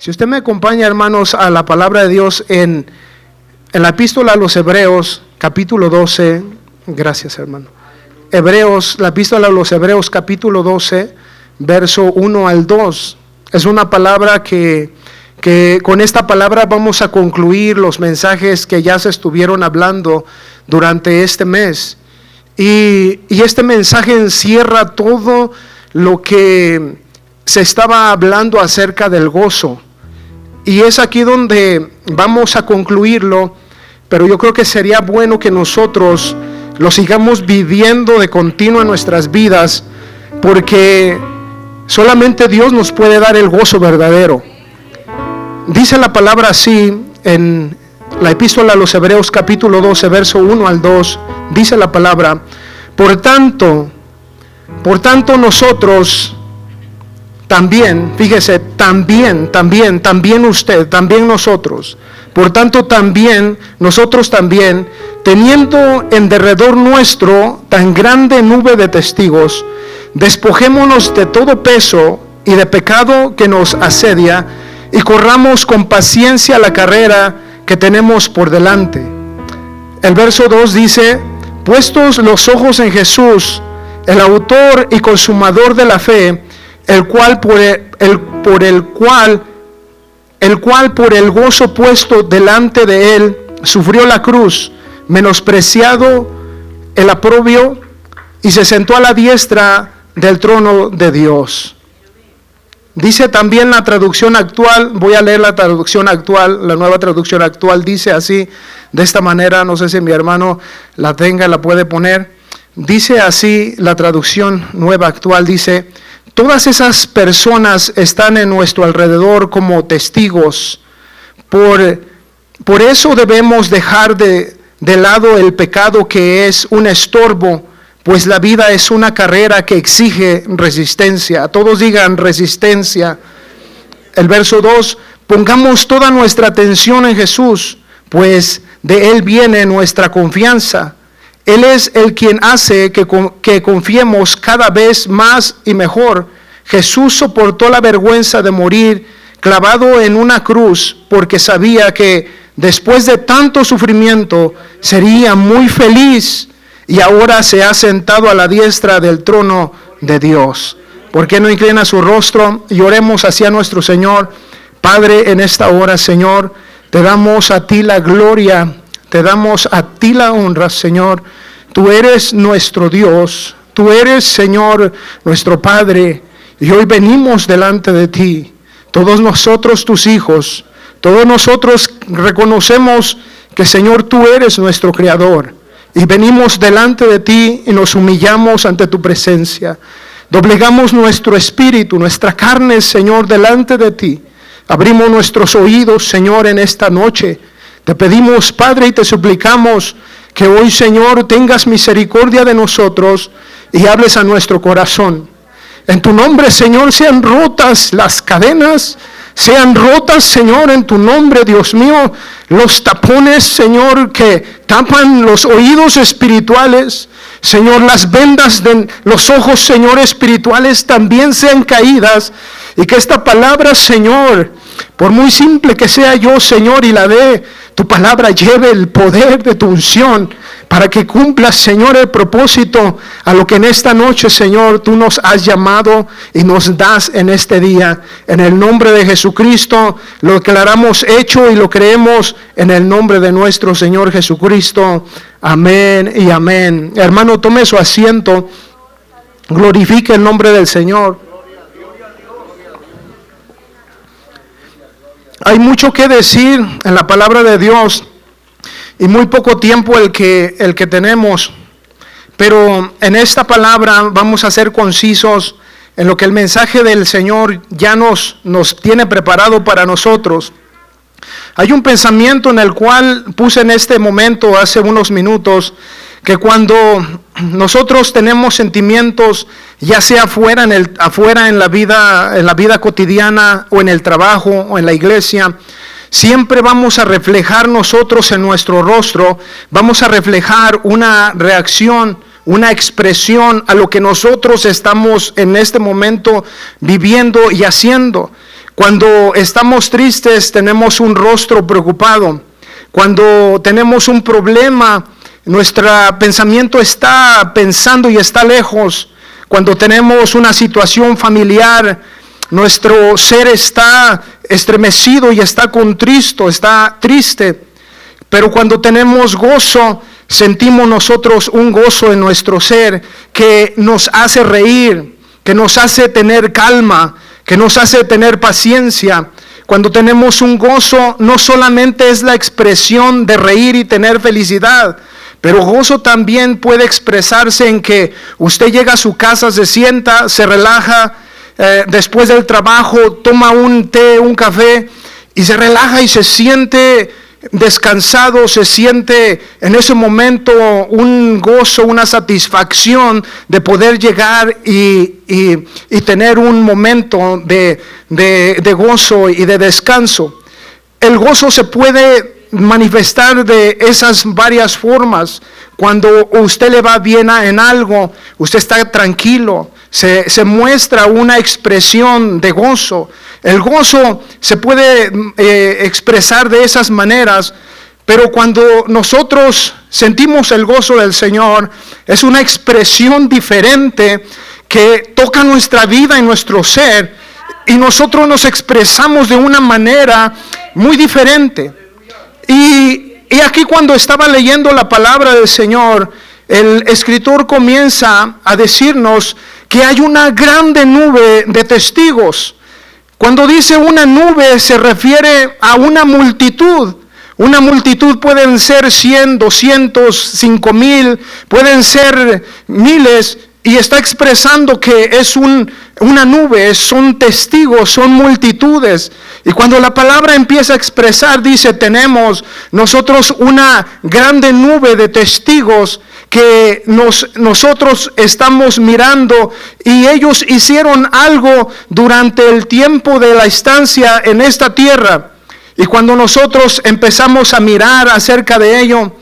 Si usted me acompaña, hermanos, a la palabra de Dios en la epístola a los Hebreos, capítulo 12, gracias, hermano. La epístola a los Hebreos, capítulo 12, verso 1 al 2. Es una palabra que con esta palabra vamos a concluir los mensajes que ya se estuvieron hablando durante este mes. Y este mensaje encierra todo lo que se estaba hablando acerca del gozo. Y es aquí donde vamos a concluirlo, pero yo creo que sería bueno que nosotros lo sigamos viviendo de continuo en nuestras vidas, porque solamente Dios nos puede dar el gozo verdadero. Dice la palabra así en la epístola a los Hebreos capítulo 12, verso 1 al 2, dice la palabra: Por tanto nosotros también, fíjese, también usted, también nosotros. Por tanto nosotros también, teniendo en derredor nuestro tan grande nube de testigos, despojémonos de todo peso y de pecado que nos asedia, y corramos con paciencia la carrera que tenemos por delante. El verso 2 dice: puestos los ojos en Jesús, el autor y consumador de la fe, el cual por el gozo puesto delante de él sufrió la cruz, menospreciado el oprobio, y se sentó a la diestra del trono de Dios. Dice también la traducción actual, voy a leer la traducción actual, la nueva traducción actual dice así, de esta manera, no sé si mi hermano la tenga, la puede poner. Dice así la traducción nueva actual, dice: todas esas personas están en nuestro alrededor como testigos. Por eso debemos dejar de lado el pecado, que es un estorbo, pues la vida es una carrera que exige resistencia. Todos digan resistencia. El verso 2: pongamos toda nuestra atención en Jesús, pues de Él viene nuestra confianza. Él es el quien hace que confiemos cada vez más y mejor. Jesús soportó la vergüenza de morir clavado en una cruz, porque sabía que después de tanto sufrimiento sería muy feliz, y ahora se ha sentado a la diestra del trono de Dios. ¿Por qué no inclina su rostro y oremos hacia nuestro Señor? Padre, en esta hora, Señor, te damos a ti la gloria, te damos a ti la honra, Señor. Tú eres nuestro Dios, tú eres, Señor, nuestro Padre, y hoy venimos delante de ti, todos nosotros tus hijos, todos nosotros reconocemos que, Señor, tú eres nuestro Creador, y venimos delante de ti y nos humillamos ante tu presencia. Doblegamos nuestro espíritu, nuestra carne, Señor, delante de ti. Abrimos nuestros oídos, Señor, en esta noche. Te pedimos, Padre, y te suplicamos que hoy, Señor, tengas misericordia de nosotros y hables a nuestro corazón. En tu nombre, Señor, sean rotas las cadenas, sean rotas, Señor, en tu nombre, Dios mío, los tapones, Señor, que tapan los oídos espirituales. Señor, las vendas de los ojos, Señor, espirituales también sean caídas, y que esta palabra, Señor, por muy simple que sea yo, Señor, y la de tu palabra lleve el poder de tu unción, para que cumpla, Señor, el propósito a lo que en esta noche, Señor, tú nos has llamado y nos das en este día. En el nombre de Jesucristo lo declaramos hecho y lo creemos en el nombre de nuestro Señor Jesucristo. Amén y amén. Hermano, tome su asiento. Glorifique el nombre del Señor. Hay mucho que decir en la palabra de Dios y muy poco tiempo el que tenemos, pero en esta palabra vamos a ser concisos en lo que el mensaje del Señor ya nos tiene preparado para nosotros. Hay un pensamiento en el cual puse en este momento hace unos minutos, que cuando nosotros tenemos sentimientos, ya sea afuera en la vida cotidiana, o en el trabajo, o en la iglesia, siempre vamos a reflejar nosotros en nuestro rostro, vamos a reflejar una reacción, una expresión a lo que nosotros estamos en este momento viviendo y haciendo. Cuando estamos tristes tenemos un rostro preocupado. Cuando tenemos un problema, nuestro pensamiento está pensando y está lejos. Cuando tenemos una situación familiar, nuestro ser está estremecido y está contristo, está triste. Pero cuando tenemos gozo, sentimos nosotros un gozo en nuestro ser que nos hace reír, que nos hace tener calma, que nos hace tener paciencia. Cuando tenemos un gozo, no solamente es la expresión de reír y tener felicidad, pero gozo también puede expresarse en que usted llega a su casa, se sienta, se relaja, después del trabajo toma un té, un café y se relaja y se siente descansado, se siente en ese momento un gozo, una satisfacción de poder llegar y tener un momento de gozo y de descanso. El gozo se puede manifestar de esas varias formas. Cuando usted le va bien en algo, usted está tranquilo, se muestra una expresión de gozo. El gozo se puede expresar de esas maneras, pero cuando nosotros sentimos el gozo del Señor, es una expresión diferente que toca nuestra vida y nuestro ser, y nosotros nos expresamos de una manera muy diferente. Y aquí cuando estaba leyendo la palabra del Señor, el escritor comienza a decirnos que hay una grande nube de testigos. Cuando dice una nube se refiere a una multitud. Una multitud pueden ser 100, 200, 5,000, pueden ser miles, y está expresando que es una nube, son testigos, son multitudes. Y cuando la palabra empieza a expresar, dice, tenemos nosotros una grande nube de testigos que nosotros estamos mirando, y ellos hicieron algo durante el tiempo de la estancia en esta tierra. Y cuando nosotros empezamos a mirar acerca de ello,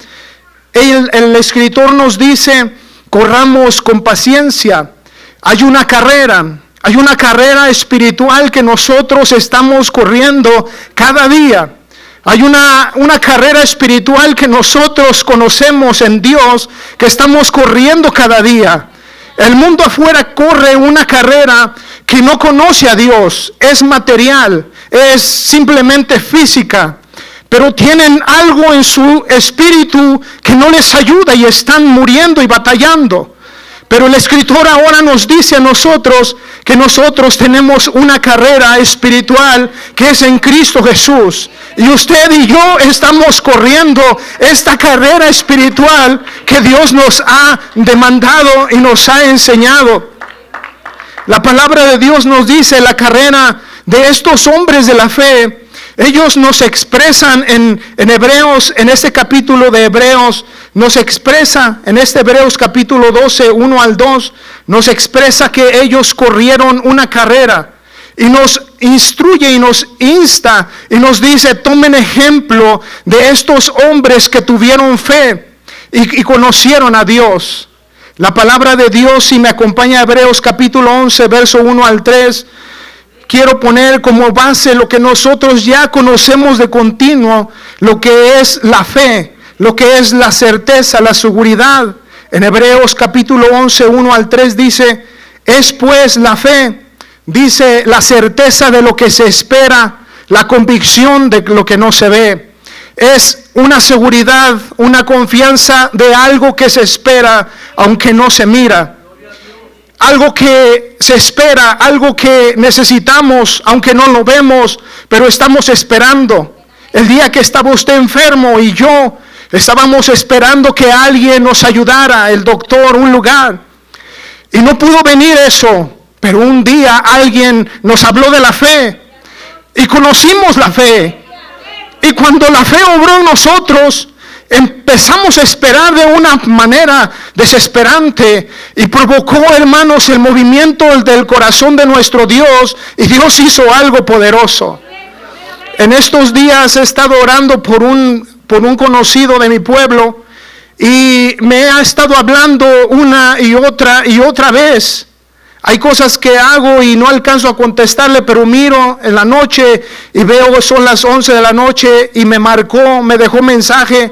el escritor nos dice, corramos con paciencia. Hay una carrera espiritual que nosotros estamos corriendo cada día. Hay una carrera espiritual que nosotros conocemos en Dios, que estamos corriendo cada día. El mundo afuera corre una carrera que no conoce a Dios, es material, es simplemente física, pero tienen algo en su espíritu que no les ayuda y están muriendo y batallando. Pero el escritor ahora nos dice a nosotros que nosotros tenemos una carrera espiritual que es en Cristo Jesús. Y usted y yo estamos corriendo esta carrera espiritual que Dios nos ha demandado y nos ha enseñado. La palabra de Dios nos dice la carrera de estos hombres de la fe. Ellos nos expresan en Hebreos, en este capítulo de Hebreos, nos expresa en este Hebreos capítulo 12, 1 al 2, nos expresa que ellos corrieron una carrera. Y nos instruye y nos insta y nos dice, tomen ejemplo de estos hombres que tuvieron fe y conocieron a Dios. La palabra de Dios, si me acompaña a Hebreos capítulo 11, verso 1 al 3, quiero poner como base lo que nosotros ya conocemos de continuo, lo que es la fe, lo que es la certeza, la seguridad. En Hebreos capítulo 11, 1 al 3 dice, es pues la fe, dice, la certeza de lo que se espera, la convicción de lo que no se ve. Es una seguridad, una confianza de algo que se espera, aunque no se mira. Algo que se espera, algo que necesitamos, aunque no lo vemos, pero estamos esperando. El día que estaba usted enfermo y yo estábamos esperando que alguien nos ayudara, el doctor, un lugar. Y no pudo venir eso, pero un día alguien nos habló de la fe y conocimos la fe. Y cuando la fe obró en nosotros, empezamos a esperar de una manera desesperante y provocó, hermanos, el movimiento del corazón de nuestro Dios, y Dios hizo algo poderoso. En estos días he estado orando por un conocido de mi pueblo, y me ha estado hablando una y otra vez Hay cosas que hago y no alcanzo a contestarle, pero miro en la noche y veo son las 11 de la noche y me marcó, me dejó mensaje.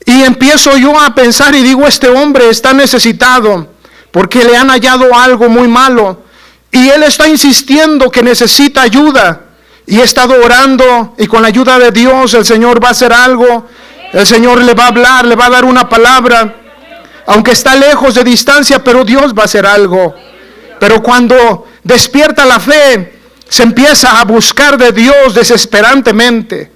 Y empiezo yo a pensar y digo, este hombre está necesitado porque le han hallado algo muy malo. Y él está insistiendo que necesita ayuda. Y he estado orando y con la ayuda de Dios el Señor va a hacer algo. El Señor le va a hablar, le va a dar una palabra. Aunque está lejos de distancia, pero Dios va a hacer algo. Pero cuando despierta la fe, se empieza a buscar de Dios desesperantemente.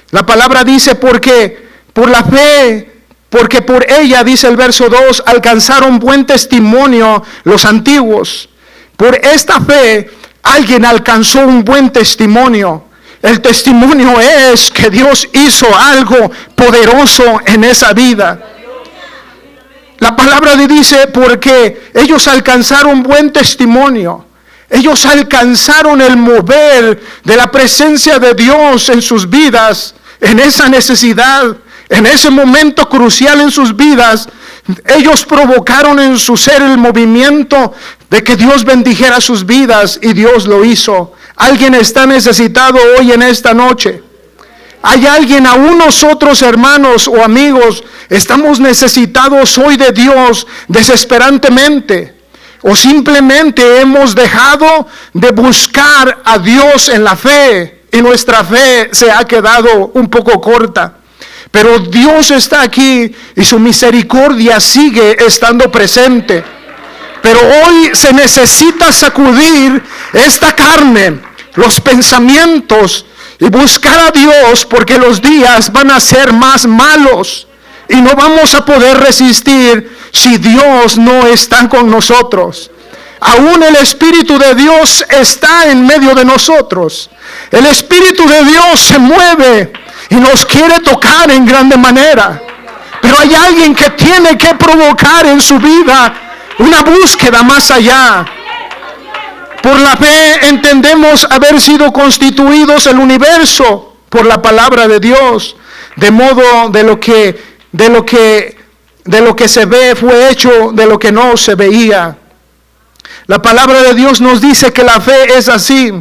La palabra dice porque por la fe, porque por ella, dice el verso 2, alcanzaron buen testimonio los antiguos. Por esta fe, alguien alcanzó un buen testimonio. El testimonio es que Dios hizo algo poderoso en esa vida. La palabra dice, porque ellos alcanzaron buen testimonio. Ellos alcanzaron el mover de la presencia de Dios en sus vidas, en esa necesidad, en ese momento crucial en sus vidas. Ellos provocaron en su ser el movimiento de que Dios bendijera sus vidas y Dios lo hizo. Alguien está necesitado hoy en esta noche. Hay alguien, aún nosotros hermanos o amigos, estamos necesitados hoy de Dios desesperantemente. O simplemente hemos dejado de buscar a Dios en la fe y nuestra fe se ha quedado un poco corta. Pero Dios está aquí y su misericordia sigue estando presente. Pero hoy se necesita sacudir esta carne, los pensamientos y buscar a Dios, porque los días van a ser más malos y no vamos a poder resistir si Dios no está con nosotros. Aún el Espíritu de Dios está en medio de nosotros. El Espíritu de Dios se mueve y nos quiere tocar en grande manera. Pero hay alguien que tiene que provocar en su vida una búsqueda más allá. Por la fe entendemos haber sido constituidos el universo por la palabra de Dios, de modo de lo que se ve fue hecho de lo que no se veía. La palabra de Dios nos dice que la fe es así.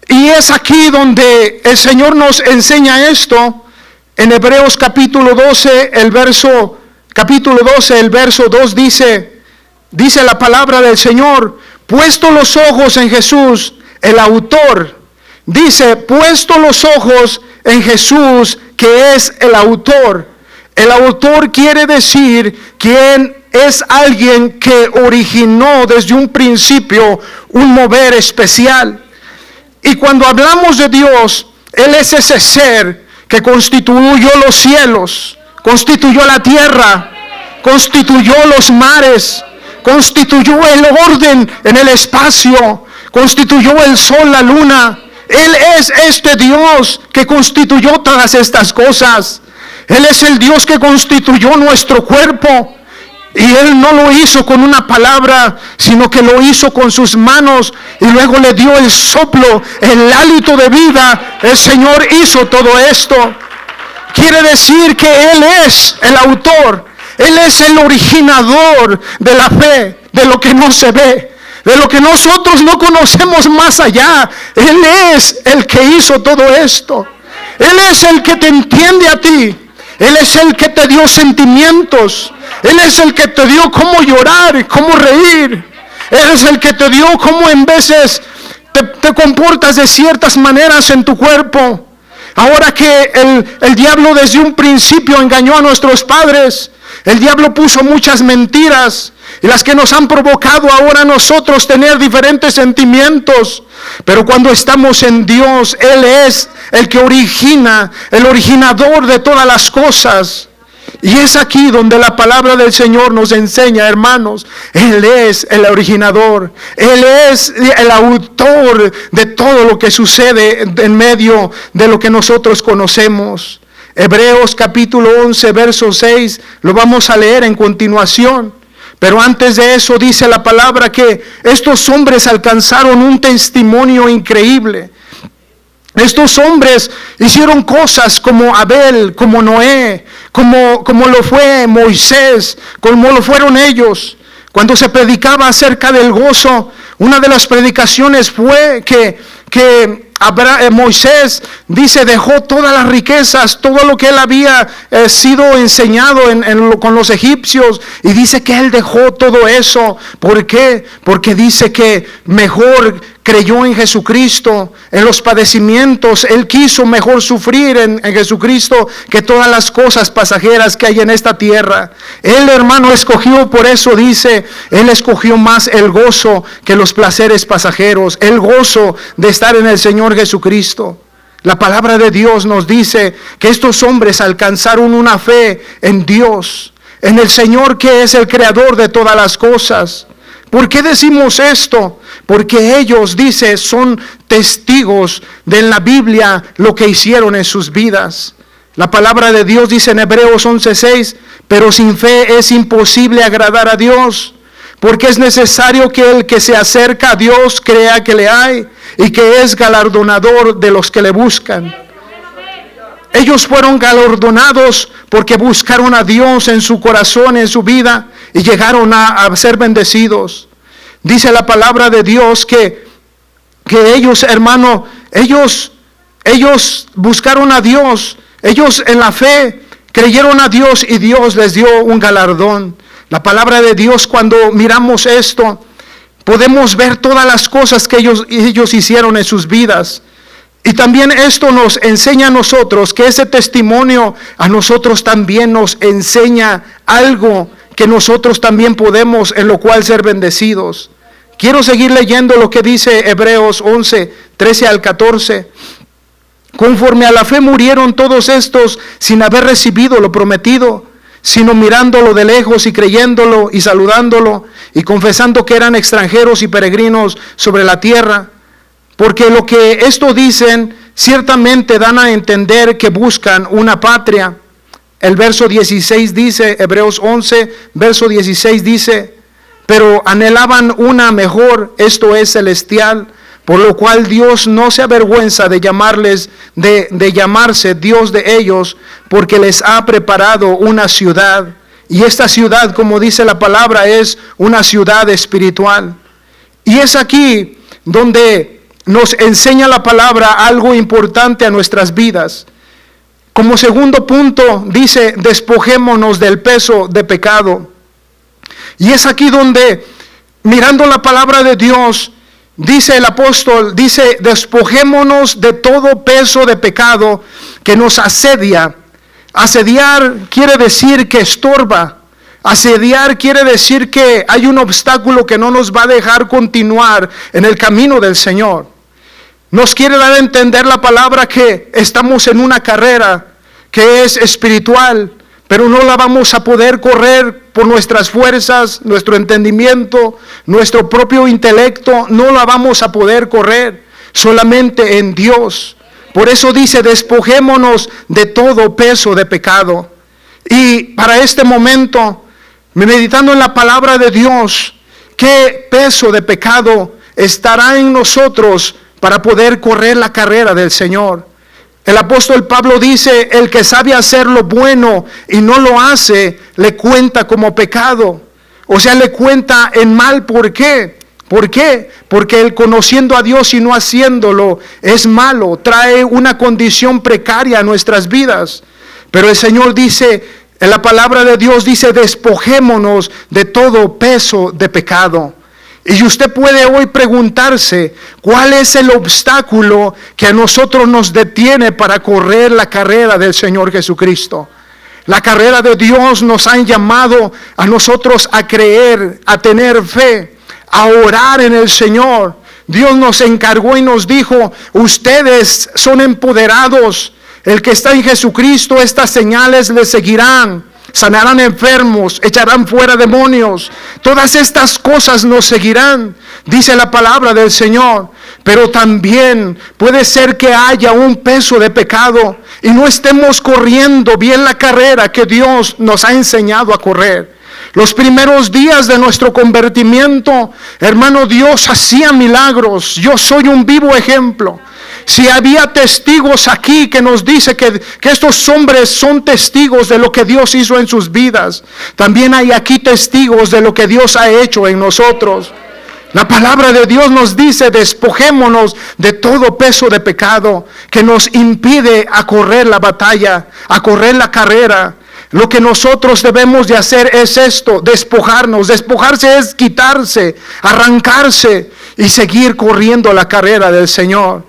Y es aquí donde el Señor nos enseña esto. En Hebreos capítulo 12, el verso 2 dice la palabra del Señor: puesto los ojos en Jesús, el autor. Dice, puesto los ojos en Jesús, que es el autor. El autor quiere decir quien es alguien que originó desde un principio un mover especial. Y cuando hablamos de Dios, Él es ese ser que constituyó los cielos, constituyó la tierra, constituyó los mares, constituyó el orden en el espacio, constituyó el sol, la luna. Él es este Dios que constituyó todas estas cosas. Él es el Dios que constituyó nuestro cuerpo. Y Él no lo hizo con una palabra, sino que lo hizo con sus manos. Y luego le dio el soplo, el hálito de vida. El Señor hizo todo esto. Quiere decir que Él es el autor. Él es el originador de la fe, de lo que no se ve, de lo que nosotros no conocemos más allá. Él es el que hizo todo esto. Él es el que te entiende a ti. Él es el que te dio sentimientos. Él es el que te dio cómo llorar, cómo reír. Él es el que te dio cómo en veces te comportas de ciertas maneras en tu cuerpo. Ahora que el diablo desde un principio engañó a nuestros padres, el diablo puso muchas mentiras y las que nos han provocado ahora a nosotros tener diferentes sentimientos. Pero cuando estamos en Dios, Él es el que origina, el originador de todas las cosas. Y es aquí donde la palabra del Señor nos enseña, hermanos, Él es el originador, Él es el autor de todo lo que sucede en medio de lo que nosotros conocemos. Hebreos capítulo 11, verso 6, lo vamos a leer en continuación. Pero antes de eso dice la palabra que estos hombres alcanzaron un testimonio increíble. Estos hombres hicieron cosas como Abel, como Noé, como lo fue Moisés, como lo fueron ellos. Cuando se predicaba acerca del gozo, una de las predicaciones fue que Moisés, dice, dejó todas las riquezas, todo lo que él había sido enseñado con los egipcios, y dice que él dejó todo eso. ¿Por qué? Porque dice que mejor creyó en Jesucristo, en los padecimientos. Él quiso mejor sufrir en Jesucristo que todas las cosas pasajeras que hay en esta tierra. Él, hermano, escogió, por eso dice, él escogió más el gozo que los placeres pasajeros, el gozo de estar en el Señor Jesucristo. La palabra de Dios nos dice que estos hombres alcanzaron una fe en Dios, en el Señor que es el creador de todas las cosas. ¿Por qué decimos esto? Porque ellos, dice, son testigos de la Biblia lo que hicieron en sus vidas. La palabra de Dios dice en Hebreos 11:6, pero sin fe es imposible agradar a Dios, porque es necesario que el que se acerca a Dios crea que le hay y que es galardonador de los que le buscan. Ellos fueron galardonados porque buscaron a Dios en su corazón, en su vida, y llegaron a ser bendecidos. Dice la palabra de Dios que ellos, hermano, ellos buscaron a Dios, ellos en la fe creyeron a Dios y Dios les dio un galardón. La palabra de Dios, cuando miramos esto, podemos ver todas las cosas que ellos hicieron en sus vidas. Y también esto nos enseña a nosotros que ese testimonio a nosotros también nos enseña algo que nosotros también podemos, en lo cual ser bendecidos. Quiero seguir leyendo lo que dice Hebreos 11, 13 al 14. Conforme a la fe murieron todos estos sin haber recibido lo prometido, sino mirándolo de lejos y creyéndolo y saludándolo y confesando que eran extranjeros y peregrinos sobre la tierra. Porque lo que esto dicen ciertamente dan a entender que buscan una patria. El verso 16 dice, Hebreos 11, verso 16 dice, pero anhelaban una mejor, esto es celestial, por lo cual Dios no se avergüenza de llamarse Dios de ellos, porque les ha preparado una ciudad. Y esta ciudad, como dice la palabra, es una ciudad espiritual. Y es aquí donde nos enseña la palabra algo importante a nuestras vidas. Como segundo punto, dice, despojémonos del peso de pecado. Y es aquí donde, mirando la palabra de Dios, dice el apóstol, dice, despojémonos de todo peso de pecado que nos asedia. Asediar quiere decir que estorba. Asediar quiere decir que hay un obstáculo que no nos va a dejar continuar en el camino del Señor. Nos quiere dar a entender la palabra que estamos en una carrera que es espiritual, pero no la vamos a poder correr por nuestras fuerzas, nuestro entendimiento, nuestro propio intelecto, no la vamos a poder correr, solamente en Dios. Por eso dice, despojémonos de todo peso de pecado. Y para este momento, meditando en la palabra de Dios, ¿qué peso de pecado estará en nosotros para poder correr la carrera del Señor? El apóstol Pablo dice, el que sabe hacer lo bueno y no lo hace, le cuenta como pecado. O sea, le cuenta en mal. ¿Por qué? ¿Por qué? Porque el conociendo a Dios y no haciéndolo es malo, trae una condición precaria a nuestras vidas. Pero el Señor dice, en la palabra de Dios dice, despojémonos de todo peso de pecado. Y usted puede hoy preguntarse, ¿cuál es el obstáculo que a nosotros nos detiene para correr la carrera del Señor Jesucristo? La carrera de Dios nos ha llamado a nosotros a creer, a tener fe, a orar en el Señor. Dios nos encargó y nos dijo, ustedes son empoderados. El que está en Jesucristo, estas señales le seguirán. Sanarán enfermos, echarán fuera demonios. Todas estas cosas nos seguirán, dice la palabra del Señor. Pero también puede ser que haya un peso de pecado y no estemos corriendo bien la carrera que Dios nos ha enseñado a correr. Los primeros días de nuestro convertimiento, hermano, Dios hacía milagros. Yo soy un vivo ejemplo. Si había testigos aquí que nos dice que estos hombres son testigos de lo que Dios hizo en sus vidas, también hay aquí testigos de lo que Dios ha hecho en nosotros. La palabra de Dios nos dice: despojémonos de todo peso de pecado que nos impide a correr la batalla, a correr la carrera. Lo que nosotros debemos de hacer es esto: despojarnos. Despojarse es quitarse, arrancarse y seguir corriendo la carrera del Señor.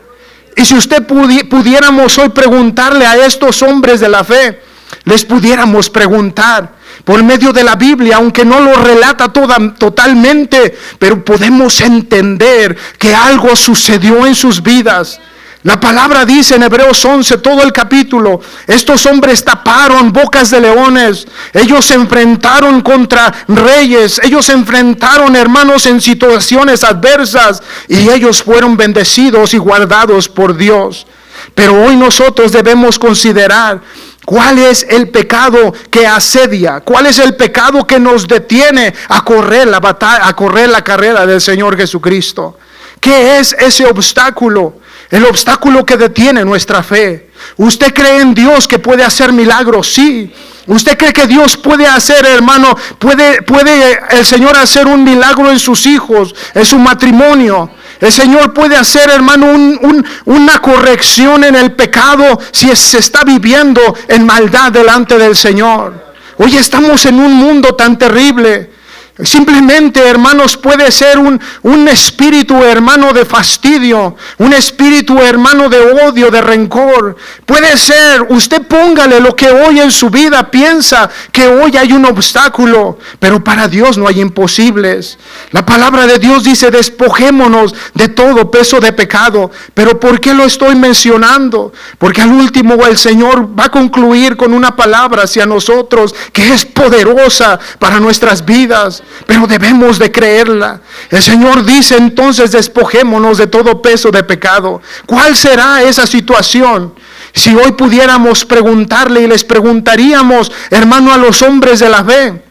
Y si usted pudiéramos hoy preguntarle a estos hombres de la fe, les pudiéramos preguntar por medio de la Biblia, aunque no lo relata totalmente, pero podemos entender que algo sucedió en sus vidas. La palabra dice en Hebreos 11, todo el capítulo: estos hombres taparon bocas de leones, ellos se enfrentaron contra reyes, ellos se enfrentaron, hermanos, en situaciones adversas, y ellos fueron bendecidos y guardados por Dios. Pero hoy nosotros debemos considerar cuál es el pecado que asedia, cuál es el pecado que nos detiene a correr la batalla, a correr la carrera del Señor Jesucristo. ¿Qué es ese obstáculo? El obstáculo que detiene nuestra fe. ¿Usted cree en Dios que puede hacer milagros? Sí. ¿Usted cree que Dios puede hacer, hermano, puede el Señor hacer un milagro en sus hijos, en su matrimonio? El Señor puede hacer, hermano, una corrección en el pecado si se está viviendo en maldad delante del Señor. Hoy estamos en un mundo tan terrible. Simplemente, hermanos, puede ser un espíritu, hermano, de fastidio, un espíritu, hermano, de odio, de rencor. Puede ser, usted póngale lo que hoy en su vida piensa que hoy hay un obstáculo, pero para Dios no hay imposibles. La palabra de Dios dice: despojémonos de todo peso de pecado. Pero ¿por qué lo estoy mencionando? Porque al último el Señor va a concluir con una palabra hacia nosotros que es poderosa para nuestras vidas, pero debemos de creerla. El Señor dice entonces: despojémonos de todo peso de pecado. ¿Cuál será esa situación? Si hoy pudiéramos preguntarle, y les preguntaríamos, hermano, a los hombres de la fe,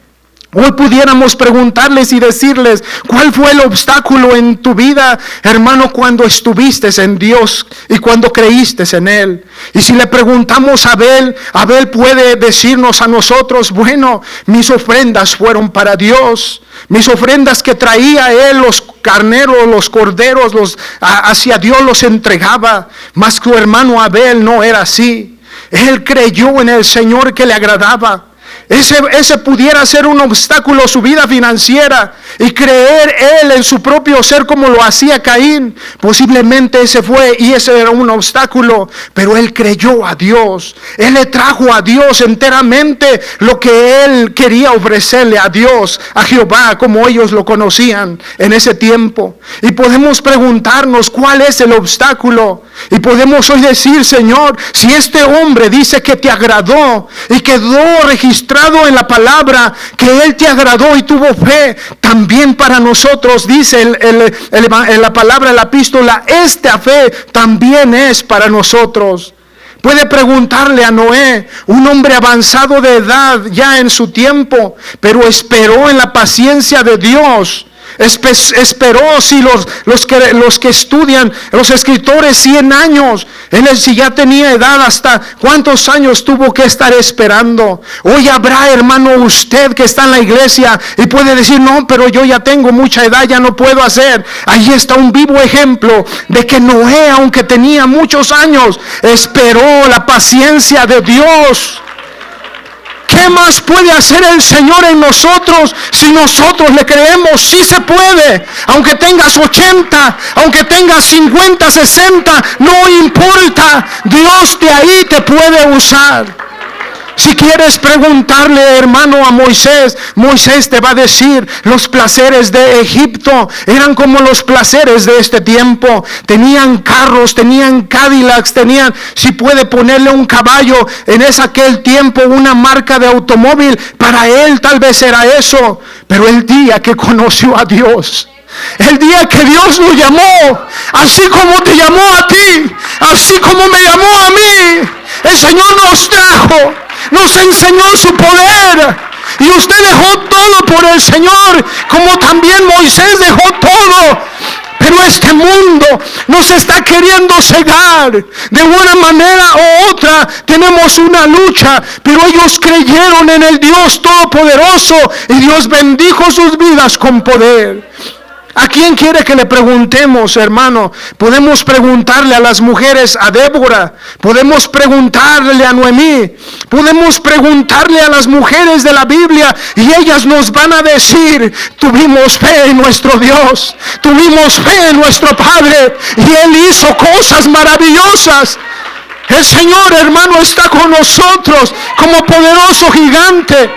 hoy pudiéramos preguntarles y decirles: ¿cuál fue el obstáculo en tu vida, hermano, cuando estuviste en Dios y cuando creíste en Él? Y si le preguntamos a Abel puede decirnos a nosotros: bueno, mis ofrendas fueron para Dios. Mis ofrendas que traía él, los carneros, los corderos, hacia Dios los entregaba. Mas su hermano Abel no era así. Él creyó en el Señor que le agradaba. Ese pudiera ser un obstáculo a su vida financiera, y creer él en su propio ser como lo hacía Caín. Posiblemente ese era un obstáculo, pero él creyó a Dios. Él le trajo a Dios enteramente lo que él quería ofrecerle a Dios, a Jehová, como ellos lo conocían en ese tiempo. Y podemos preguntarnos: ¿cuál es el obstáculo? Y podemos hoy decir: Señor, si este hombre dice que te agradó y quedó registrado en la palabra que él te agradó y tuvo fe, también para nosotros, dice en la palabra, la epístola, esta fe también es para nosotros. Puede preguntarle a Noé, un hombre avanzado de edad ya en su tiempo, pero esperó en la paciencia de Dios. Esperó, si los que estudian, los escritores, 100 años. Él, si ya tenía edad, ¿hasta cuántos años tuvo que estar esperando? Hoy habrá, hermano, usted que está en la iglesia y puede decir: no, pero yo ya tengo mucha edad, ya no puedo hacer. Ahí está un vivo ejemplo de que Noé, aunque tenía muchos años, esperó la paciencia de Dios. ¿Qué más puede hacer el Señor en nosotros si nosotros le creemos? Sí se puede. Aunque tengas 80, aunque tengas 50, 60, no importa. Dios de ahí te puede usar. Si quieres preguntarle, hermano, a Moisés, Moisés te va a decir: los placeres de Egipto eran como los placeres de este tiempo. Tenían carros, tenían Cadillacs, si puede ponerle un caballo en aquel tiempo, una marca de automóvil, para él tal vez era eso. Pero el día que conoció a Dios, el día que Dios lo llamó, así como te llamó a ti, así como me llamó a mí, el Señor nos trajo, nos enseñó su poder. Y usted dejó todo por el Señor, como también Moisés dejó todo. pero este mundo nos está queriendo cegar. De una manera u otra tenemos una lucha, pero ellos creyeron en el Dios Todopoderoso y Dios bendijo sus vidas con poder. ¿A quién quiere que le preguntemos, hermano? Podemos preguntarle a las mujeres, a Débora, podemos preguntarle a Noemí, podemos preguntarle a las mujeres de la Biblia y ellas nos van a decir: tuvimos fe en nuestro Dios, tuvimos fe en nuestro Padre y Él hizo cosas maravillosas. El Señor, hermano, está con nosotros como poderoso gigante.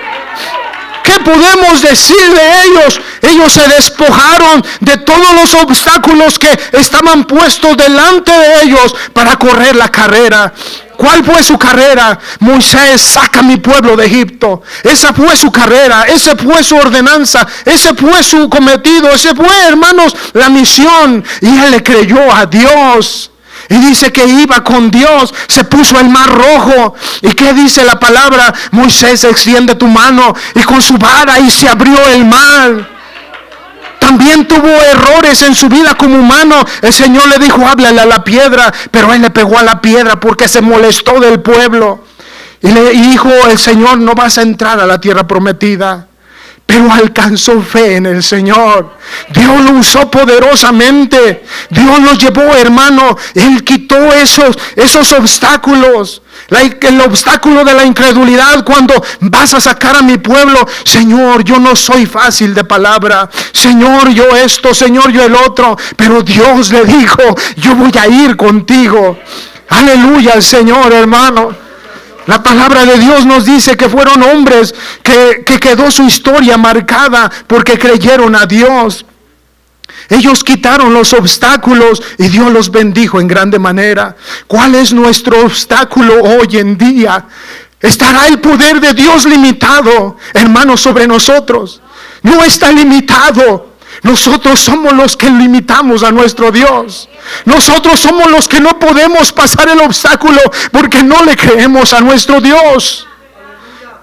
¿Qué podemos decir de ellos? Ellos se despojaron de todos los obstáculos que estaban puestos delante de ellos para correr la carrera. ¿Cuál fue su carrera? Moisés, saca a mi pueblo de Egipto. Esa fue su carrera, esa fue su ordenanza, ese fue su cometido, ese fue, hermanos, la misión. Y él le creyó a Dios. Y dice que iba con Dios, se puso el mar rojo. ¿Y qué dice la palabra? Moisés, extiende tu mano, y con su vara y se abrió el mar. También tuvo errores en su vida como humano. El Señor le dijo: háblale a la piedra, pero él le pegó a la piedra porque se molestó del pueblo. Y le dijo el Señor: no vas a entrar a la tierra prometida. Pero alcanzó fe en el Señor. Dios lo usó poderosamente. Dios lo llevó, hermano. Él quitó esos obstáculos. El obstáculo de la incredulidad cuando vas a sacar a mi pueblo. Señor, yo no soy fácil de palabra. Señor, yo esto, Señor, yo el otro. Pero Dios le dijo: yo voy a ir contigo. Aleluya al Señor, hermano. La palabra de Dios nos dice que fueron hombres que quedó su historia marcada porque creyeron a Dios. Ellos quitaron los obstáculos y Dios los bendijo en grande manera. ¿Cuál es nuestro obstáculo hoy en día? ¿Estará el poder de Dios limitado, hermanos, sobre nosotros? No está limitado. Nosotros somos los que limitamos a nuestro Dios. Nosotros somos los que no podemos pasar el obstáculo porque no le creemos a nuestro Dios.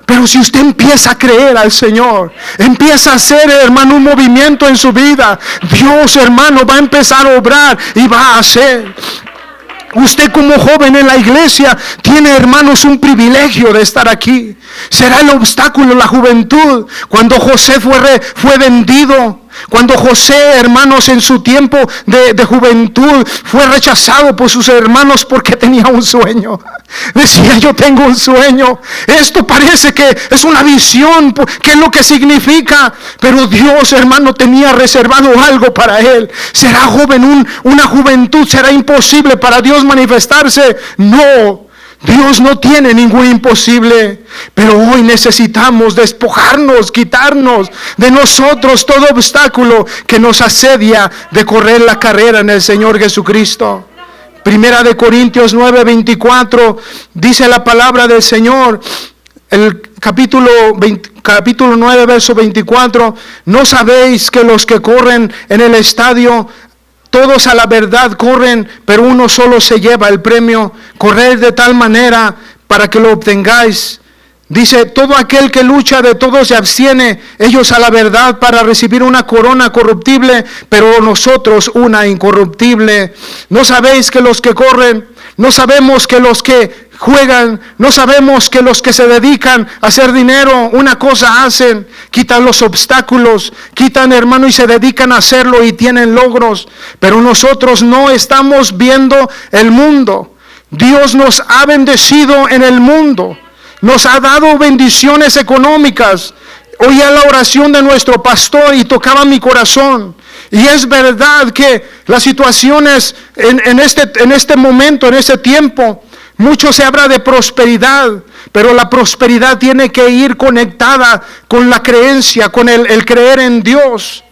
Pero si usted empieza a creer al Señor, empieza a hacer, hermano, un movimiento en su vida, Dios, hermano, va a empezar a obrar y va a hacer. Usted como joven en la iglesia tiene, hermanos, un privilegio de estar aquí. Será el obstáculo la juventud. Cuando José fue vendido, cuando José, hermanos, en su tiempo de juventud fue rechazado por sus hermanos porque tenía un sueño. Decía: yo tengo un sueño. Esto parece que es una visión. ¿Qué es lo que significa? Pero Dios, hermano, tenía reservado algo para él. ¿Será joven una juventud? ¿Será imposible para Dios manifestarse? No. Dios no tiene ningún imposible, pero hoy necesitamos despojarnos, quitarnos de nosotros todo obstáculo que nos asedia de correr la carrera en el Señor Jesucristo. Primera de Corintios 9:24 dice la palabra del Señor, el capítulo 9, verso 24: ¿no sabéis que los que corren en el estadio, todos a la verdad corren, pero uno solo se lleva el premio? Corred de tal manera para que lo obtengáis. Dice: todo aquel que lucha, de todo se abstiene, ellos a la verdad para recibir una corona corruptible, pero nosotros una incorruptible. ¿No sabéis que los que corren, no sabemos que los que juegan, no sabemos que los que se dedican a hacer dinero, una cosa hacen? Quitan los obstáculos, quitan, hermano, y se dedican a hacerlo y tienen logros. Pero nosotros no estamos viendo el mundo. Dios nos ha bendecido en el mundo. Nos ha dado bendiciones económicas. Oía la oración de nuestro pastor y tocaba mi corazón. Y es verdad que las situaciones en este momento, en este tiempo, mucho se habla de prosperidad, pero la prosperidad tiene que ir conectada con la creencia, con el creer en Dios.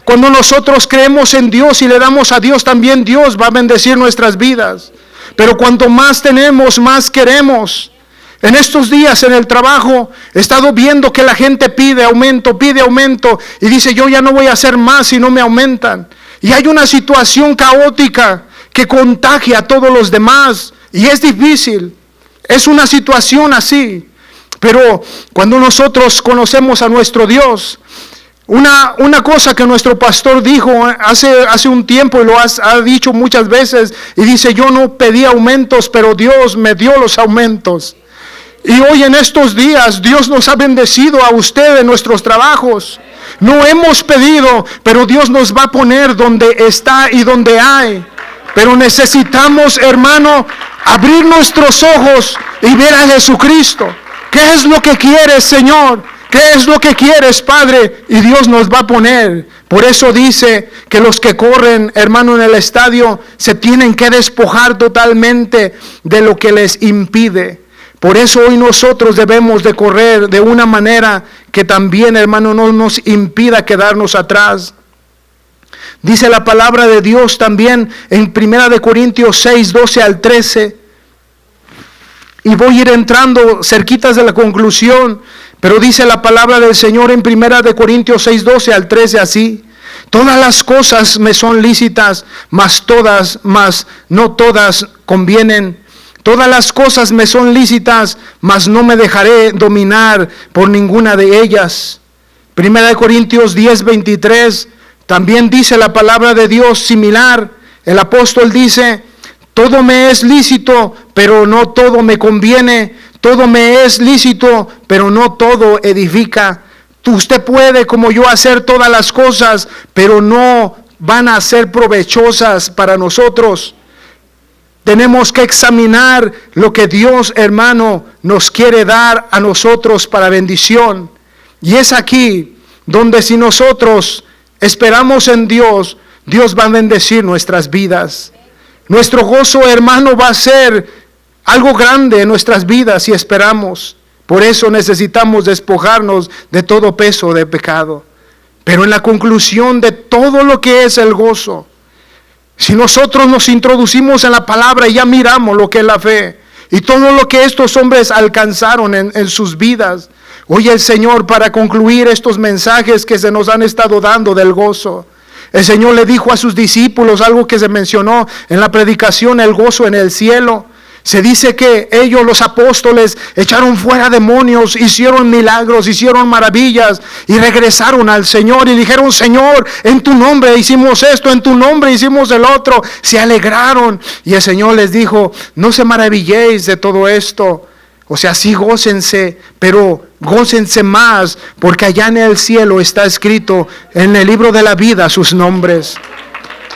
Cuando nosotros creemos en Dios y le damos a Dios, también Dios va a bendecir nuestras vidas. Pero cuanto más tenemos, más queremos. En estos días en el trabajo he estado viendo que la gente pide aumento y dice: yo ya no voy a hacer más si no me aumentan. Y hay una situación caótica que contagia a todos los demás y es difícil. Es una situación así. Pero cuando nosotros conocemos a nuestro Dios, Una cosa que nuestro pastor dijo hace un tiempo y lo ha dicho muchas veces, y dice: yo no pedí aumentos, pero Dios me dio los aumentos. Y hoy en estos días Dios nos ha bendecido a usted en nuestros trabajos. No hemos pedido, pero Dios nos va a poner donde está y donde hay. Pero necesitamos, hermano, abrir nuestros ojos y ver a Jesucristo. ¿Qué es lo que quieres, Señor? ¿Qué es lo que quieres, Padre? Y Dios nos va a poner. Por eso dice que los que corren, hermano, en el estadio, se tienen que despojar totalmente de lo que les impide. Por eso hoy nosotros debemos de correr de una manera que también, hermano, no nos impida quedarnos atrás. Dice la palabra de Dios también en 1 Corintios 6, 12 al 13. Y voy a ir entrando cerquitas de la conclusión. Pero dice la palabra del Señor en 1 Corintios 6, 12 al 13 así: todas las cosas me son lícitas, mas no todas convienen. Todas las cosas me son lícitas, mas no me dejaré dominar por ninguna de ellas. 1 Corintios 10, 23, también dice la palabra de Dios similar. El apóstol dice: todo me es lícito, pero no todo me conviene. Todo me es lícito, pero no todo edifica. Usted puede, como yo, hacer todas las cosas, pero no van a ser provechosas para nosotros. Tenemos que examinar lo que Dios, hermano, nos quiere dar a nosotros para bendición. Y es aquí donde, si nosotros esperamos en Dios, Dios va a bendecir nuestras vidas. Nuestro gozo, hermano, va a ser algo grande en nuestras vidas si esperamos. Por eso necesitamos despojarnos de todo peso de pecado. Pero en la conclusión de todo lo que es el gozo, si nosotros nos introducimos en la palabra y ya miramos lo que es la fe y todo lo que estos hombres alcanzaron en sus vidas, hoy el Señor, para concluir estos mensajes que se nos han estado dando del gozo, el Señor le dijo a sus discípulos algo que se mencionó en la predicación: el gozo en el cielo. Se dice que ellos, los apóstoles, echaron fuera demonios, hicieron milagros, hicieron maravillas y regresaron al Señor y dijeron: Señor, en tu nombre hicimos esto, en tu nombre hicimos el otro. Se alegraron y el Señor les dijo: no se maravilléis de todo esto. O sea, sí gócense, pero gócense más, porque allá en el cielo está escrito en el libro de la vida sus nombres.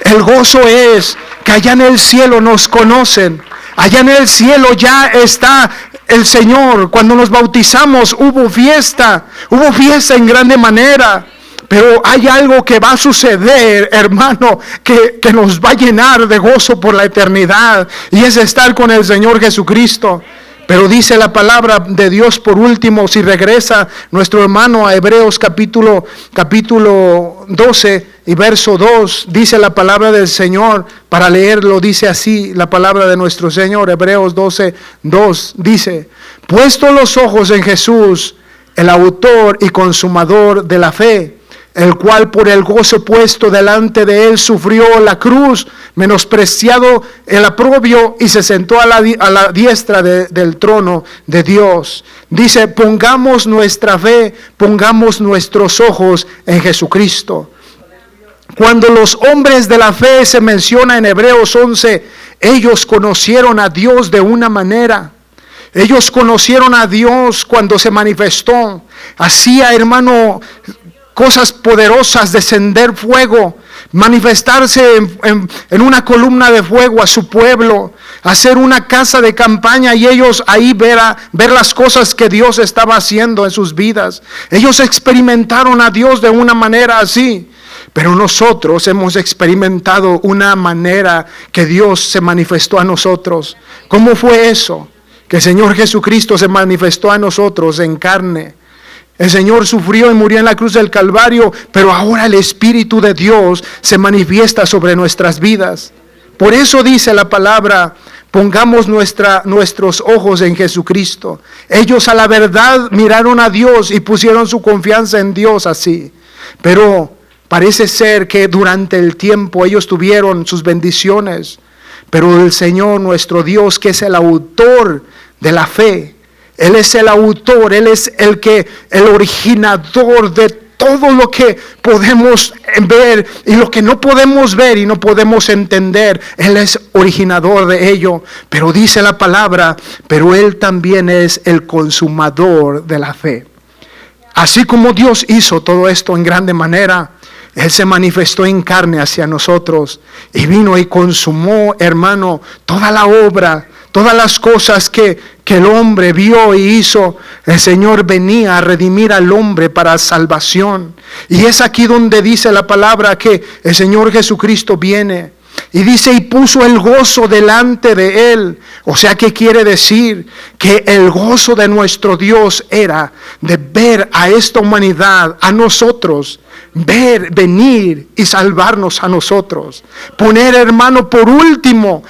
El gozo es que allá en el cielo nos conocen. Allá en el cielo ya está el Señor. Cuando nos bautizamos hubo fiesta en grande manera. Pero hay algo que va a suceder, hermano, que nos va a llenar de gozo por la eternidad. Y es estar con el Señor Jesucristo. Pero dice la palabra de Dios por último, si regresa nuestro hermano a Hebreos capítulo 12 y verso 2, dice la palabra del Señor, para leerlo dice así la palabra de nuestro Señor. Hebreos 12, 2 dice: puesto los ojos en Jesús, el autor y consumador de la fe, el cual por el gozo puesto delante de él sufrió la cruz, menospreciado el oprobio, y se sentó a la diestra del trono de Dios. Dice: pongamos nuestra fe, pongamos nuestros ojos en Jesucristo. Cuando los hombres de la fe se menciona en Hebreos 11, ellos conocieron a Dios de una manera. Ellos conocieron a Dios cuando se manifestó. Hacía, hermano, cosas poderosas, descender fuego, manifestarse en una columna de fuego a su pueblo, hacer una casa de campaña y ellos ahí ver las cosas que Dios estaba haciendo en sus vidas. Ellos experimentaron a Dios de una manera así. Pero nosotros hemos experimentado una manera que Dios se manifestó a nosotros. ¿Cómo fue eso? Que el Señor Jesucristo se manifestó a nosotros en carne. El Señor sufrió y murió en la cruz del Calvario, pero ahora el Espíritu de Dios se manifiesta sobre nuestras vidas. Por eso dice la palabra: pongamos nuestros ojos en Jesucristo. Ellos a la verdad miraron a Dios y pusieron su confianza en Dios así. Pero parece ser que durante el tiempo ellos tuvieron sus bendiciones. Pero el Señor nuestro Dios, que es el autor de la fe, Él es el autor, Él es el originador de todo lo que podemos ver y lo que no podemos ver y no podemos entender. Él es originador de ello. Pero dice la palabra, pero Él también es el consumador de la fe. Así como Dios hizo todo esto en grande manera, Él se manifestó en carne hacia nosotros y vino y consumó, hermano, toda la obra, todas las cosas que el hombre vio y hizo. El Señor venía a redimir al hombre para salvación. Y es aquí donde dice la palabra que el Señor Jesucristo viene. Y dice, y puso el gozo delante de Él. O sea, ¿qué quiere decir? Que el gozo de nuestro Dios era de ver a esta humanidad, a nosotros, venir y salvarnos a nosotros. Poner, hermano, por último,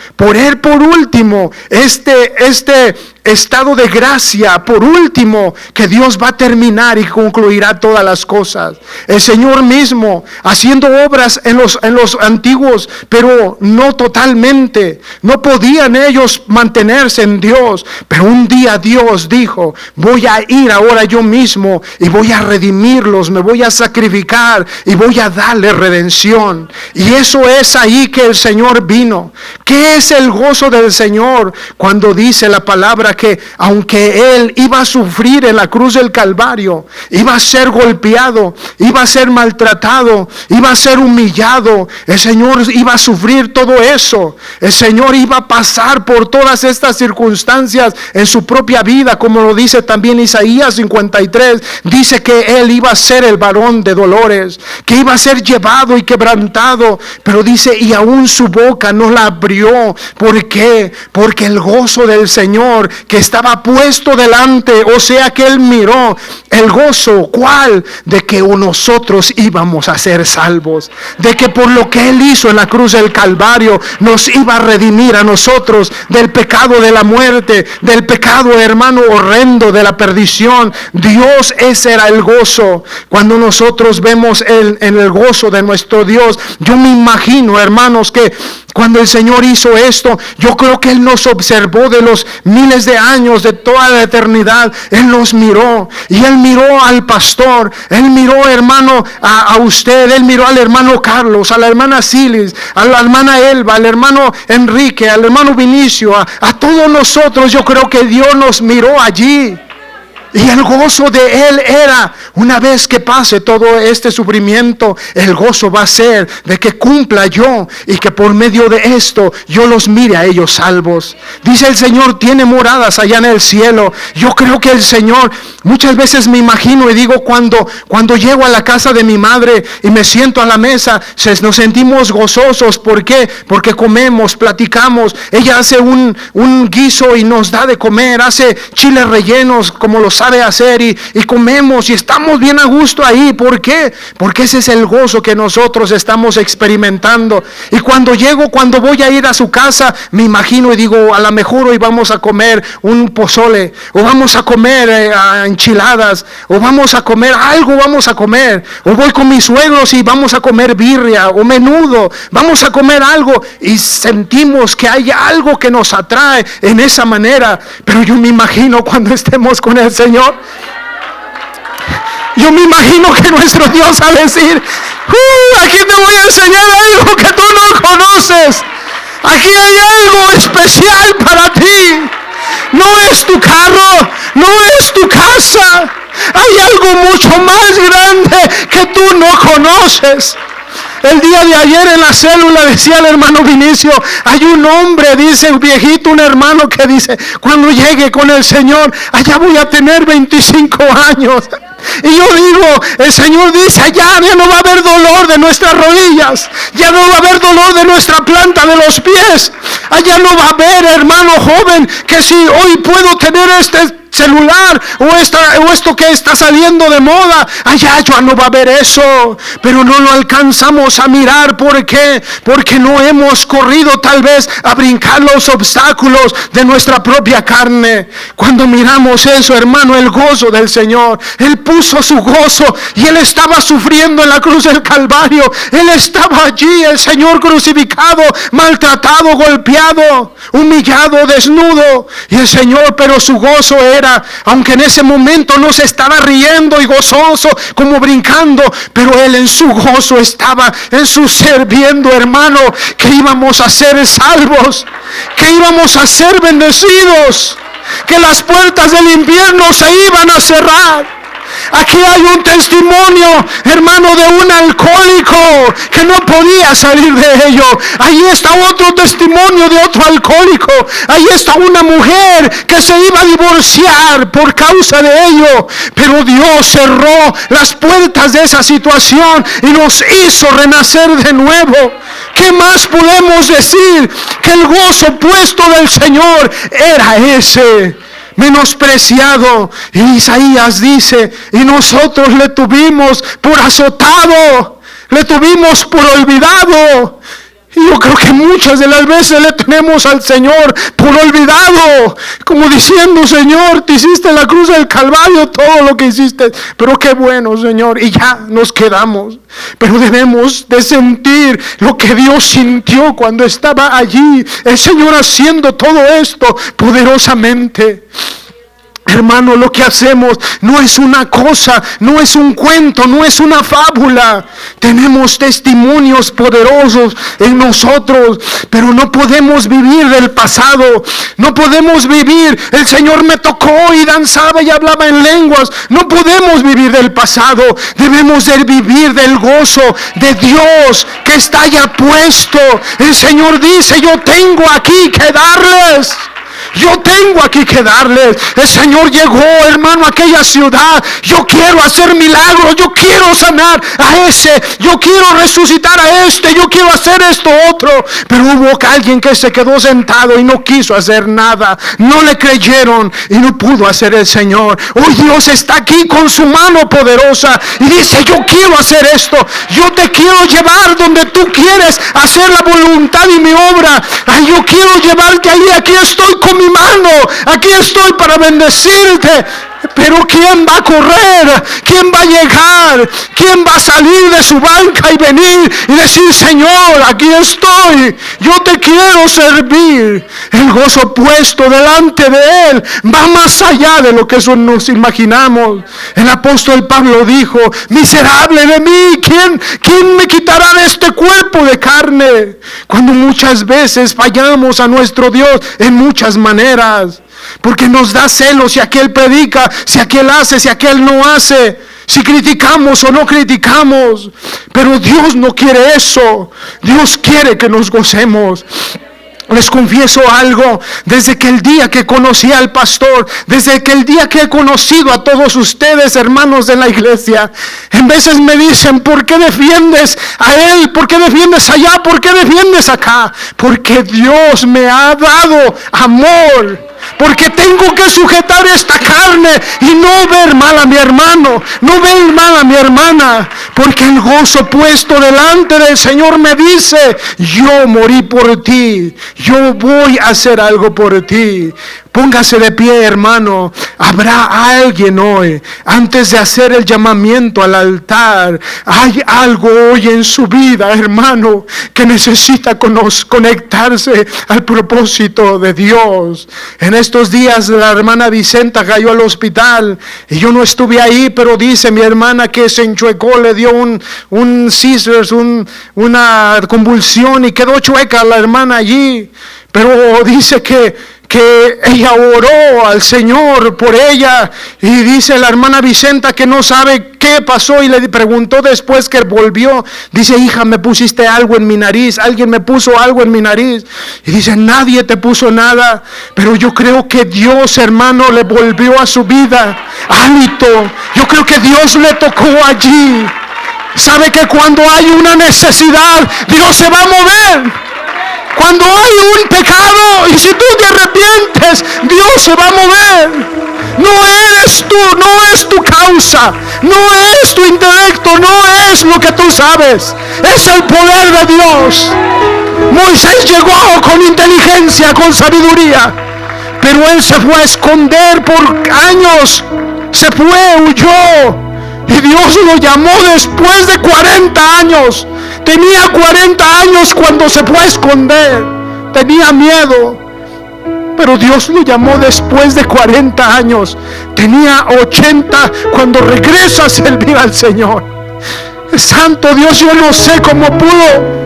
este estado de gracia, por último, que Dios va a terminar y concluirá todas las cosas. El Señor mismo haciendo obras en los antiguos, pero no totalmente. No podían ellos mantenerse en Dios, pero un día Dios dijo, voy a ir ahora yo mismo y voy a redimirlos, me voy a sacrificar y voy a darle redención. Y eso es ahí que el Señor vino. ¿Qué es el gozo del Señor? Cuando dice la palabra que aunque Él iba a sufrir en la cruz del Calvario, iba a ser golpeado, iba a ser maltratado, iba a ser humillado, el Señor iba a sufrir todo eso. El Señor iba a pasar por todas estas circunstancias en su propia vida, como lo dice también Isaías 53, dice que Él iba a ser el varón de dolores, que iba a ser llevado y quebrantado, pero dice, y aún su boca no la abrió. ¿Por qué? Porque el gozo del Señor que estaba puesto delante, o sea que Él miró el gozo, ¿cuál? De que nosotros íbamos a ser salvos, de que por lo que Él hizo en la cruz del Calvario nos iba a redimir a nosotros del pecado de la muerte, del pecado, hermano, horrendo de la perdición. Dios, ese era el gozo. Cuando nosotros vemos en el gozo de nuestro Dios, yo me imagino, hermanos, que cuando el Señor hizo esto, yo creo que Él nos observó de los miles de años, de toda la eternidad. Él nos miró y Él miró al pastor, Él miró, hermano, a usted, Él miró al hermano Carlos, a la hermana Silis, a la hermana Elba, al hermano Enrique, al hermano Vinicio, a todos nosotros. Yo creo que Dios nos miró allí. Y el gozo de Él era, una vez que pase todo este sufrimiento, el gozo va a ser de que cumpla yo y que por medio de esto yo los mire a ellos salvos. Dice el Señor, tiene moradas allá en el cielo. Yo creo que el Señor, muchas veces me imagino y digo, cuando llego a la casa de mi madre y me siento a la mesa, nos sentimos gozosos. ¿Por qué? Porque comemos, platicamos. Ella hace un guiso y nos da de comer, hace chiles rellenos como los sabe hacer y comemos y estamos bien a gusto ahí. ¿Por qué? Porque ese es el gozo que nosotros estamos experimentando. Y cuando voy a ir a su casa, me imagino y digo, a lo mejor hoy vamos a comer un pozole, o vamos a comer enchiladas, o vamos a comer algo, o voy con mis suegros y vamos a comer birria o menudo, vamos a comer algo y sentimos que hay algo que nos atrae en esa manera. Pero yo me imagino cuando estemos con el Señor, yo me imagino que nuestro Dios va a decir, aquí te voy a enseñar algo que tú no conoces. Aquí hay algo especial para ti. No es tu carro, no es tu casa. Hay algo mucho más grande que tú no conoces. El día de ayer en la célula decía el hermano Vinicio, hay un hombre, dice un viejito, un hermano que dice, cuando llegue con el Señor, allá voy a tener 25 años. Y yo digo, el Señor dice, allá ya no va a haber dolor de nuestras rodillas, ya no va a haber dolor de nuestra planta de los pies, allá no va a haber, hermano joven, que si hoy puedo tener este celular o esto que está saliendo de moda, allá ya no va a haber eso. Pero no lo alcanzamos a mirar. ¿Por qué? Porque no hemos corrido tal vez a brincar los obstáculos de nuestra propia carne. Cuando miramos eso, hermano, el gozo del Señor, Él puso su gozo y Él estaba sufriendo en la cruz del Calvario. Él estaba allí, el Señor crucificado, maltratado, golpeado, humillado, desnudo, y el Señor, pero su gozo era vida, aunque en ese momento no se estaba riendo y gozoso, como brincando, pero él en su gozo estaba en su ser, viendo, hermano, que íbamos a ser salvos, que íbamos a ser bendecidos, que las puertas del infierno se iban a cerrar. Aquí hay un testimonio, hermano, de un alcohólico que no podía salir de ello. Ahí está otro testimonio de otro alcohólico. Ahí está una mujer que se iba a divorciar por causa de ello, pero Dios cerró las puertas de esa situación y nos hizo renacer de nuevo. ¿Qué más podemos decir? Que el gozo puesto del Señor era ese. Menospreciado. Y Isaías dice: y nosotros le tuvimos por azotado, le tuvimos por olvidado. Y yo creo que muchas de las veces le tenemos al Señor por olvidado, como diciendo: Señor, te hiciste en la cruz del Calvario todo lo que hiciste, pero qué bueno, Señor, y ya nos quedamos. Pero debemos de sentir lo que Dios sintió cuando estaba allí, el Señor haciendo todo esto poderosamente. Hermano, lo que hacemos no es una cosa, no es un cuento, no es una fábula. Tenemos testimonios poderosos en nosotros, pero no podemos vivir del pasado. No podemos vivir: el Señor me tocó y danzaba y hablaba en lenguas. No podemos vivir del pasado. Debemos de vivir del gozo de Dios que está ya puesto. El Señor dice: yo tengo aquí que darles. Yo tengo aquí que darles. El Señor llegó, hermano, a aquella ciudad. Yo quiero hacer milagros, yo quiero sanar a ese, yo quiero resucitar a este, yo quiero hacer esto otro. Pero hubo alguien que se quedó sentado y no quiso hacer nada. No le creyeron y no pudo hacer el Señor. Hoy Dios está aquí con su mano poderosa y dice: yo quiero hacer esto. Yo te quiero llevar donde tú quieres hacer la voluntad y mi obra. Ay, yo quiero llevarte ahí. Aquí estoy con mi mano, aquí estoy para bendecirte. Pero ¿quién va a correr? ¿Quién va a llegar? ¿Quién va a salir de su banca y venir y decir: Señor, aquí estoy, yo te quiero servir? El gozo puesto delante de Él va más allá de lo que eso nos imaginamos. El apóstol Pablo dijo: miserable de mí, ¿quién me quitará de este cuerpo de carne? Cuando muchas veces fallamos a nuestro Dios en muchas maneras, porque nos da celos si aquel predica, si aquel hace, si aquel no hace, si criticamos o no criticamos. Pero Dios no quiere eso. Dios quiere que nos gocemos. Les confieso algo: desde que el día que conocí al pastor, desde que el día que he conocido a todos ustedes, hermanos de la iglesia, en veces me dicen: ¿por qué defiendes a él? ¿Por qué defiendes allá? ¿Por qué defiendes acá? Porque Dios me ha dado amor. Porque tengo que sujetar esta carne y no ver mal a mi hermano, no ver mal a mi hermana. Porque el gozo puesto delante del Señor me dice: yo morí por ti, yo voy a hacer algo por ti. Póngase de pie, hermano. Habrá alguien hoy, antes de hacer el llamamiento al altar, hay algo hoy en su vida, hermano, que necesita conectarse al propósito de Dios. En estos días la hermana Vicenta cayó al hospital y yo no estuve ahí, pero dice mi hermana que se enchuecó, le dio un seizures, una convulsión, y quedó chueca la hermana allí. Pero dice que ella oró al Señor por ella, y dice la hermana Vicenta que no sabe qué pasó, y le preguntó después que volvió. Dice: hija, me pusiste algo en mi nariz, alguien me puso algo en mi nariz. Y dice: nadie te puso nada, pero yo creo que Dios, hermano, le volvió a su vida hálito. Yo creo que Dios le tocó allí. Sabe que cuando hay una necesidad, Dios se va a mover. Cuando hay un pecado y si tú te arrepientes, Dios se va a mover. No eres tú, no es tu causa, no es tu intelecto, no es lo que tú sabes, es el poder de Dios. Moisés llegó con inteligencia, con sabiduría, pero él se fue a esconder por años, se fue, huyó, y Dios lo llamó después de 40 años. Tenía 40 años cuando se fue a esconder. Tenía miedo. Pero Dios lo llamó después de 40 años. Tenía 80 cuando regresa a servir al Señor. Santo Dios, yo no sé cómo pudo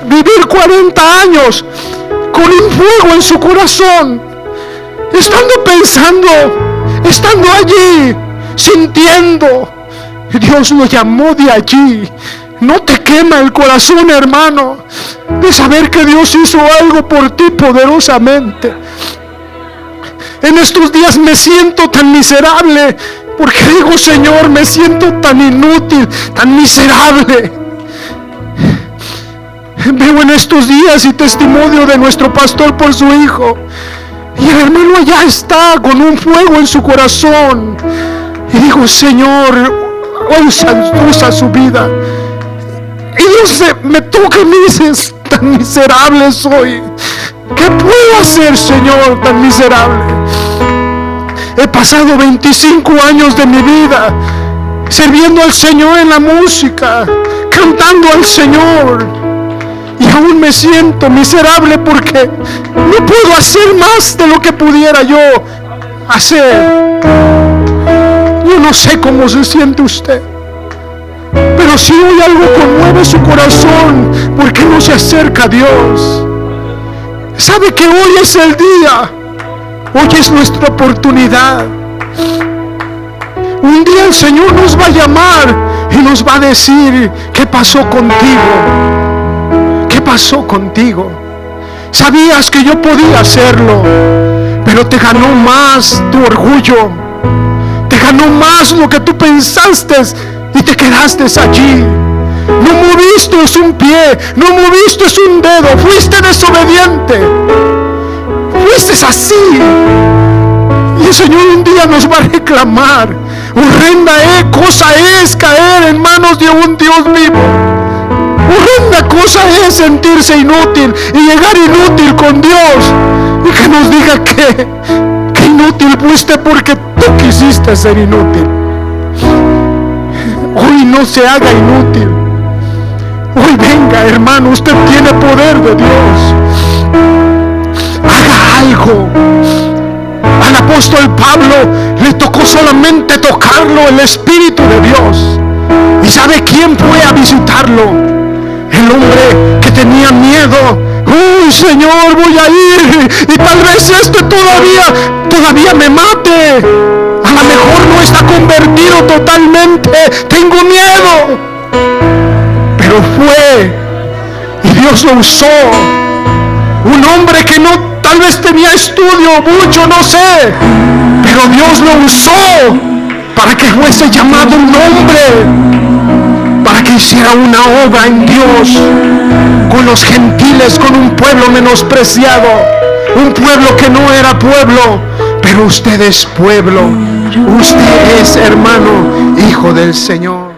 vivir 40 años con un fuego en su corazón, estando pensando, estando allí, sintiendo. Dios lo llamó de allí. ¿No te quema el corazón, hermano, de saber que Dios hizo algo por ti poderosamente? En estos días me siento tan miserable, porque digo, Señor, me siento tan inútil, tan miserable. Veo en estos días y testimonio de nuestro pastor por su hijo, y el hermano allá está con un fuego en su corazón, y digo, Señor, usa su vida. Y Dios me toca y me dice, tan miserable soy. ¿Qué puedo hacer, Señor, tan miserable? He pasado 25 años de mi vida sirviendo al Señor en la música, cantando al Señor, y aún me siento miserable porque no puedo hacer más de lo que pudiera yo hacer. Yo no sé cómo se siente usted, pero si hoy algo conmueve su corazón, ¿por qué no se acerca a Dios? Sabe que hoy es el día, hoy es nuestra oportunidad. Un día el Señor nos va a llamar y nos va a decir, ¿qué pasó contigo? ¿Qué pasó contigo? Sabías que yo podía hacerlo, pero te ganó más tu orgullo, te ganó más lo que tú pensaste y te quedaste allí. No moviste un pie, no moviste un dedo, fuiste desobediente, fuiste así. Y el Señor un día nos va a reclamar. Horrenda cosa es caer en manos de un Dios vivo. Horrenda cosa es sentirse inútil y llegar inútil con Dios, y que nos diga que inútil fuiste porque tú quisiste ser inútil. Hoy no se haga inútil. Hoy venga, hermano, usted tiene poder de Dios. Haga algo. Al apóstol Pablo le tocó solamente tocarlo el Espíritu de Dios. ¿Y sabe quién fue a visitarlo? El hombre que tenía miedo. ¡Uy, Señor, voy a ir! Y tal vez todavía me mate. A lo mejor no está convertido totalmente. Tengo miedo. Pero fue, y Dios lo usó. Un hombre que tal vez tenía estudio, mucho, no sé, pero Dios lo usó para que fuese llamado un hombre, para que hiciera una obra en Dios con los gentiles, con un pueblo menospreciado, un pueblo que no era pueblo. Pero usted es pueblo, usted es, hermano, hijo del Señor.